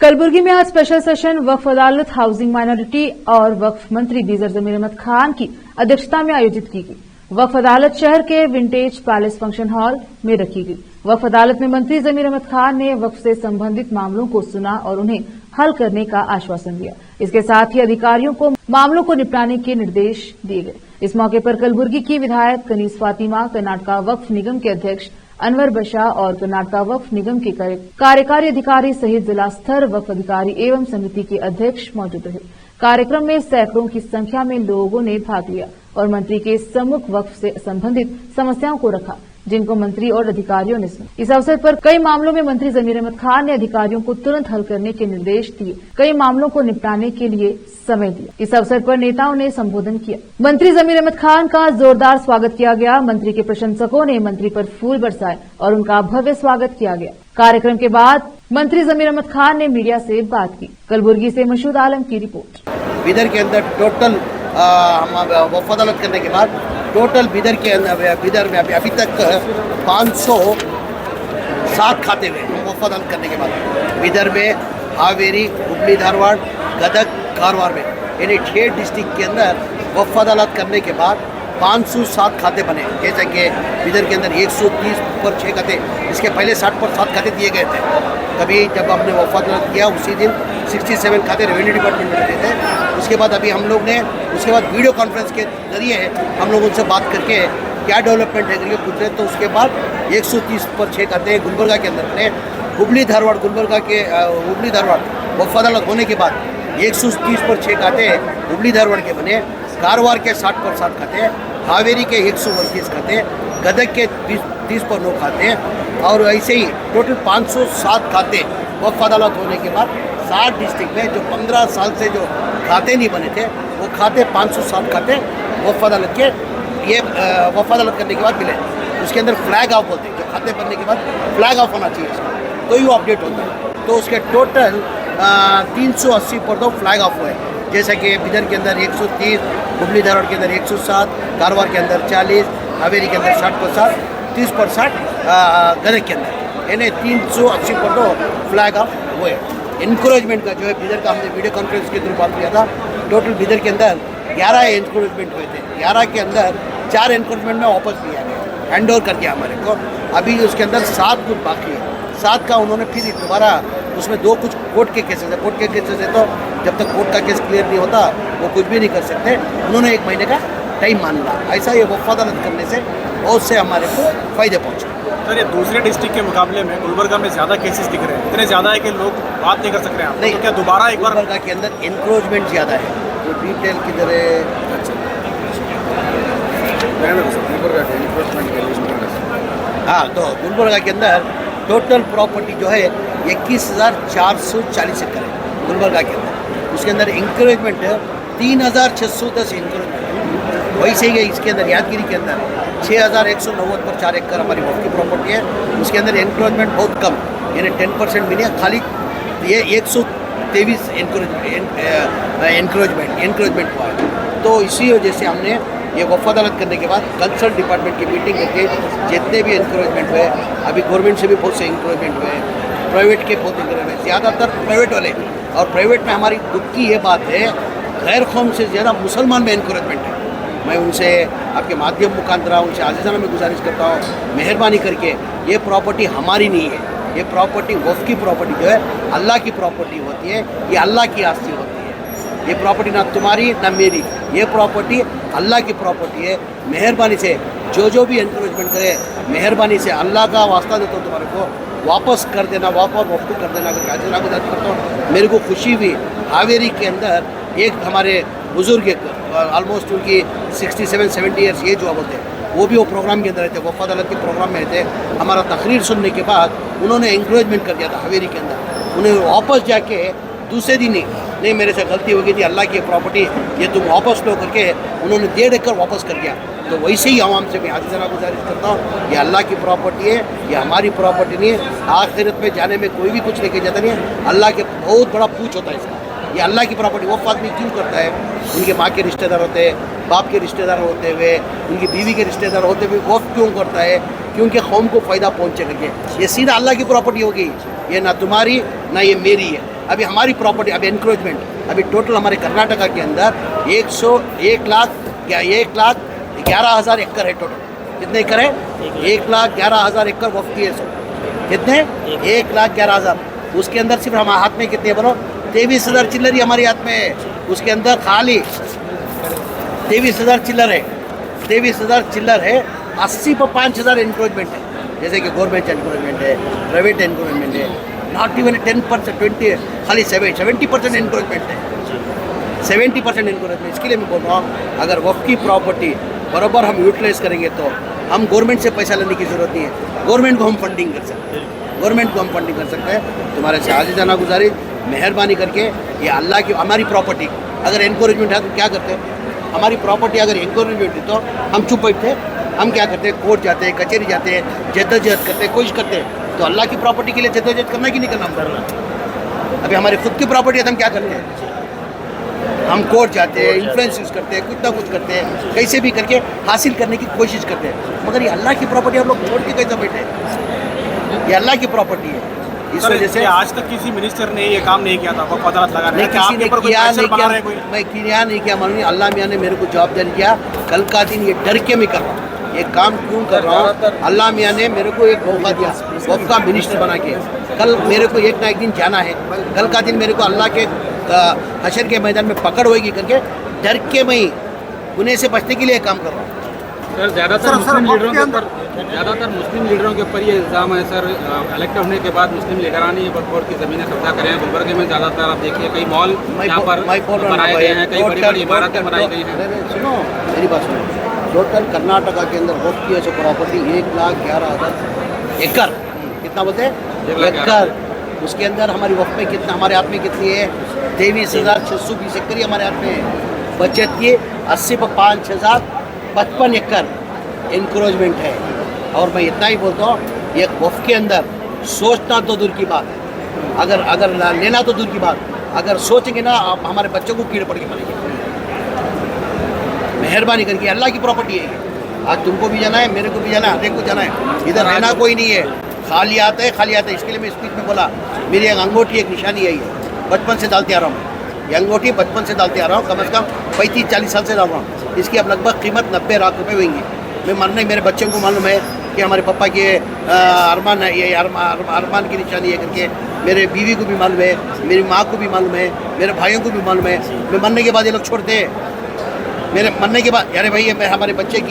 कलबुर्गी में आज special session वक्फ अदालत हाउसिंग माइनॉरिटी और वक्फ मंत्री बीजर जमीर अहमद खान की अध्यक्षता में आयोजित की गई। वक्फ अदालत शहर के विंटेज पैलेस फंक्शन हॉल में रखी गई। वक्फ अदालत में मंत्री जमीर अहमद खान ने वक्फ से संबंधित मामलों को सुना और उन्हें हल करने का आश्वासन दिया। इसके साथ ही अधिकारियों को मामलों को निपटाने के निर्देश दिए गए। इस मौके पर कलबुर्गी की विधायक कनीज फातिमा, कर्नाटका वक्फ निगम के अध्यक्ष अनवर बशाह और कर्नाटका वक्फ निगम के कार्यकारी अधिकारी सहित जिला स्तर वक्फ अधिकारी एवं समिति के अध्यक्ष मौजूद रहे। कार्यक्रम में सैकड़ों की संख्या में लोगों ने भाग लिया और मंत्री के सम्मुख वक्फ से संबंधित समस्याओं को रखा, जिनको मंत्री और अधिकारियों ने सुना। इस अवसर पर कई मामलों में मंत्री जमीर अहमद खान ने अधिकारियों को तुरंत हल करने के निर्देश दिए, कई मामलों को निपटाने के लिए समय दिया। इस अवसर पर नेताओं ने संबोधन किया। मंत्री जमीर अहमद खान का जोरदार स्वागत किया गया। मंत्री के प्रशंसकों ने मंत्री पर फूल बरसाए और उनका भव्य स्वागत किया गया। कार्यक्रम के बाद मंत्री जमीर अहमद खान ने मीडिया से बात की। कलबुर्गी से मशहूद आलम की रिपोर्ट। बिदर के अंदर टोटल वक्फ अदालत करने के बाद टोटल बिदर में अभी तक 507 खाते हुए वक्फ अदालत करने के बाद बिदर में, हावेरी, हुबली, धारवाड़, गदग, कारवार में यानी 6 डिस्ट्रिक्ट के अंदर वक्फ अदालत करने के बाद 507 खाते बने। जैसे कि बिदर के अंदर 130 पर 6 खाते, इसके पहले 60 पर 7 खाते दिए गए थे। कभी जब हमने वक्फ अदालत किया उसी दिन 67 खाते रेवेन्यू डिपार्टमेंट में दिए थे। उसके बाद अभी हम लोग ने उसके बाद वीडियो कॉन्फ्रेंस के जरिए हम लोग उनसे बात करके क्या डेवलपमेंट है करके पूछ रहे। तो उसके बाद 130 पर 6 खाते गुलबर्गा के अंदर बने। हुबली धारवाड़ हुबली धारवाड़ वक्फ अदालत होने के बाद 130 पर 6 खाते हुबली धारवाड़ के बने। कारवार के 60 पर 7 खाते, हावेरी के 129 खाते, गदग के 30 पर 9 खाते और ऐसे ही टोटल 507 खाते वक्फ अदालत होने के बाद 60 डिस्ट्रिक्ट में जो 15 साल से जो खाते नहीं बने थे वो खाते 507 खाते वक्फ अदालत के ये वक्फ अदालत करने के बाद मिले। उसके अंदर फ्लैग ऑफ बोलते हैं, जो खाते बनने के बाद फ्लैग ऑफ होना चाहिए उसका, तो ही वो अपडेट होता है। तो उसके टोटल 380 पर तो फ्लैग ऑफ हुए। जैसा कि बिदर के अंदर 130, हुबली धारवाड़ के अंदर 107, कारवार के अंदर 40, हावेरी के अंदर 60 पर 60, 30 पर 60 गदग के अंदर यानी 380 पर तो फ्लैग ऑफ हुए। इंक्रोचमेंट का जो है बिदर का हमने वीडियो कॉन्फ्रेंस के थ्रू बात किया था। टोटल बिदर के अंदर 11 इंक्रोचमेंट हुए थे। 11 के अंदर 4 इंक्रोचमेंट में वापस लिया गया, हैंड ओवर कर दिया हमारे को। अभी उसके अंदर 7 कुछ बाकी है। 7 का उन्होंने फिर दोबारा उसमें 2 कुछ कोर्ट के केसेस है। कोर्ट के केसेस है तो जब तक कोर्ट का केस क्लियर नहीं होता वो कुछ भी नहीं कर सकते। उन्होंने 1 महीने का टाइम मान लिया। ऐसा ये वक्फ अदालत करने से बहुत से हमारे को फ़ायदे पहुँचे। सर, ये दूसरे डिस्ट्रिक्ट के मुकाबले में गुलबर्गा में ज़्यादा केसेस दिख रहे हैं, इतने ज़्यादा है कि लोग बात नहीं कर सक रहे हैं। नहीं, तो क्या दोबारा एक बार गुलबर्गा के अंदर इंक्रोचमेंट ज़्यादा है। तो डिटेल किधर है? हाँ, तो गुलबर्गा के अंदर टोटल प्रॉपर्टी जो है 21,440 एकड़ है गुलबर्गा के अंदर। उसके अंदर इंक्रोचमेंट 3,610 इंक्रोचमेंट है। वैसे ही इसके अंदर यादगिरी के अंदर 6,190 पर 4 एकड़ हमारी वक्फ की प्रॉपर्टी है। उसके अंदर इंक्रोचमेंट बहुत कम यानी 10% भी नहीं, खाली ये 123 इंक्रोचमेंट हुआ है। तो इसी वजह से हमने ये वक्फ अदालत करने के बाद कंसर्न डिपार्टमेंट की मीटिंग करके जितने भी इंक्रोचमेंट हुए, अभी गवर्नमेंट से भी बहुत से इंक्रोचमेंट हुए, प्राइवेट के बहुत इंक्रोचमेंट, ज़्यादातर प्राइवेट वाले। और प्राइवेट में हमारी दुख की ये बात है गैर कौम से ज़्यादा मुसलमान में इंक्रोचमेंट है। मैं उनसे आपके माध्यम मुखांतरा उनसे आज़िज़ाना में गुजारिश करता हूँ, मेहरबानी करके ये प्रॉपर्टी हमारी नहीं है। ये प्रॉपर्टी वक्फ की प्रॉपर्टी जो है अल्लाह की प्रॉपर्टी होती है, ये अल्लाह की आस्ती होती है। ये प्रॉपर्टी ना तुम्हारी ना मेरी, ये प्रॉपर्टी अल्लाह की प्रॉपर्टी है। मेहरबानी से जो भी इंक्रोचमेंट करे, मेहरबानी से अल्लाह का वास्ता देता हूँ तुम्हारे को वापस कर देना, वापस वक्फ कर देना करके आज़िज़ाना को गुजारिश करता हूँ। मेरे को खुशी हुई हावेरी के अंदर एक हमारे बुज़ुर्ग ऑलमोस्ट उनकी 67-70 ईयर्स एज हुआ बोलते हैं, वो भी वो प्रोग्राम के अंदर रहते, वक्फ अदालत के प्रोग्राम में रहते। हमारा तकरीर सुनने के बाद उन्होंने इंक्रोचमेंट कर दिया था हावेरी के अंदर। उन्हें वापस जाके दूसरे दिन ही नहीं मेरे से गलती हो गई थी, अल्लाह की प्रॉपर्टी ये तुम वापस लो करके उन्होंने 1.5 एकड़ वापस कर दिया। तो वैसे ही आवाम से मैं आज़िज़ाना गुजारिश करता हूँ, ये अल्लाह की प्रॉपर्टी है, ये हमारी प्रॉपर्टी नहीं है। आखिरत में जाने में कोई भी कुछ लेके जाता नहीं है, अल्लाह के बहुत बड़ा पूछ होता है इसका। ये अल्लाह की प्रॉपर्टी वक्फ आदमी क्यों करता है? उनके माँ के रिश्तेदार होते हैं, बाप के रिश्तेदार होते हुए, उनकी बीवी के रिश्तेदार होते हुए वक्फ क्यों करता है? क्योंकि कौम को फ़ायदा पहुँचे करके। ये सीधा अल्लाह की प्रॉपर्टी होगी, ये ना तुम्हारी ना ये मेरी है। अभी हमारी प्रॉपर्टी अभी एनक्रोचमेंट अभी टोटल हमारे कर्नाटका के अंदर 1,11,000 एकड़ है टोटल। कितने एकड़ है? 1,11,000 एकड़ वक्फ की है सब। कितने? 1,11,000। उसके अंदर सिर्फ हमारे हाथ में कितने बोलो? 23,000 चिल्लर ही हमारे हाथ में है। उसके अंदर खाली 23,000 चिल्लर है। 23,000 चिल्लर है। 80 पर 5,000 एनक्रोचमेंट है। जैसे कि गवर्नमेंट एनक्रोचमेंट है, प्राइवेट एनक्रोचमेंट है, नॉट इवन 10%, 20 खाली 70% एनक्रोचमेंट है। 70% एनक्रोचमेंट। इसके लिए मैं बोल रहा हूँ अगर वक्फ की प्रॉपर्टी बराबर हम यूटिलाइज करेंगे तो हम गवर्नमेंट से पैसा लेने की जरूरत नहीं है। गवर्नमेंट को हम फंडिंग कर सकते हैं। गवर्नमेंट को हम फंडिंग कर सकते हैं। तुम्हारे से आजीजाना गुजारिश मेहरबानी करके ये अल्लाह की हमारी प्रॉपर्टी अगर एनकरेजमेंट है तो क्या करते हैं? हमारी प्रॉपर्टी अगर एनकरेजमेंट है तो हम चुप बैठते हैं। हम क्या करते हैं? कोर्ट जाते हैं, कचहरी जाते हैं, जद्दोजहद करते हैं, कोशिश करते हैं। तो अल्लाह की प्रॉपर्टी के लिए जद्दोजहद करना कि नहीं करना? अभी हमारी खुद की प्रॉपर्टी है तो हम क्या करते हैं? हम कोर्ट जाते हैं, इन्फ्लुएंस यूज़ करते हैं, कुछ ना कुछ करते हैं, कैसे भी करके हासिल करने की कोशिश करते हैं। मगर ये अल्लाह की प्रॉपर्टी हम लोग छोड़ के कैसे बैठे? ये अल्लाह की प्रॉपर्टी है। इस वजह से आज तक किसी मिनिस्टर ने ये काम नहीं किया था वक्फ अदालत लगाने नहीं, का। किसी आपके ने ऊपर कोई किया प्रेशर नहीं बना किया। रहे कोई? मैं किया नहीं किया मालूम नहीं। अल्लाह मियाँ ने मेरे को जवाबदारी दिया। कल का दिन ये डर के मैं कर रहा हूँ। ये काम क्यों कर रहा हूँ? अल्लाह मियाँ ने मेरे को एक मौका दिया वक्फ का मिनिस्टर बना के। कल मेरे को एक ना एक दिन जाना है। कल का दिन मेरे को अल्लाह के हशर के मैदान में पकड़ होगी करके डर के मैं उन्हें से बचने के लिए काम कर रहा हूँ। सर ज़्यादातर मुस्लिम लीडरों के ऊपर ये इल्ज़ाम है सर, इलेक्ट होने के बाद मुस्लिम लीडरानी वक्फ बोर्ड की ज़मीनें कब्जा करें हैं। गुलबर्ग में ज़्यादातर आप देखिए कई मॉल यहाँ पर बनाए गए हैं, कई बड़ी बड़ी इमारतें बनाई गई हैं। सुनो मेरी बात सुनो। टोटल कर्नाटका के अंदर वक्फ की ऐसी प्रॉपर्टी 1,11,000 एकड़। कितना बोलते हैं? एकड़। उसके अंदर हमारी वक्फ में कितना, हमारे हाथ में कितनी है? 23,620 एकड़ हमारे हाथ में है। बचत की 80 पर 5,000 55 एकड़ इंक्रोचमेंट है। और मैं इतना ही बोलता हूँ ये वक्फ के अंदर सोचना तो दूर की बात है, अगर लेना तो दूर की बात, अगर सोचेंगे ना आप हमारे बच्चों को कीड़े पड़ के मरेंगे। मेहरबानी करके अल्लाह की प्रॉपर्टी है ये। आज तुमको भी जाना है, मेरे को भी जाना है, हर एक को जाना है। इधर रहना कोई नहीं है। खाली आता है, खाली आता है। इसके लिए मैं स्पीच में बोला मेरी एक अंगूठी एक निशानी है। ये बचपन से डालते आ रहा हूँ। ये अंगूठी बचपन से डालते आ रहा हूँ। कम से कम 35-40 साल से डाल रहा हूँ। इसकी अब लगभग कीमत 90 लाख रुपये होंगी। मैं मानना मेरे बच्चों को मालूम है कि हमारे पापा के अरमान है, ये अरमान की निशानी है करके। मेरे बीवी को भी मालूम है, मेरी माँ को भी मालूम है, मेरे भाइयों को भी मालूम है। मैं मरने के बाद ये लोग छोड़ते हैं। मेरे मरने के बाद अरे भाई मैं हमारे बच्चे की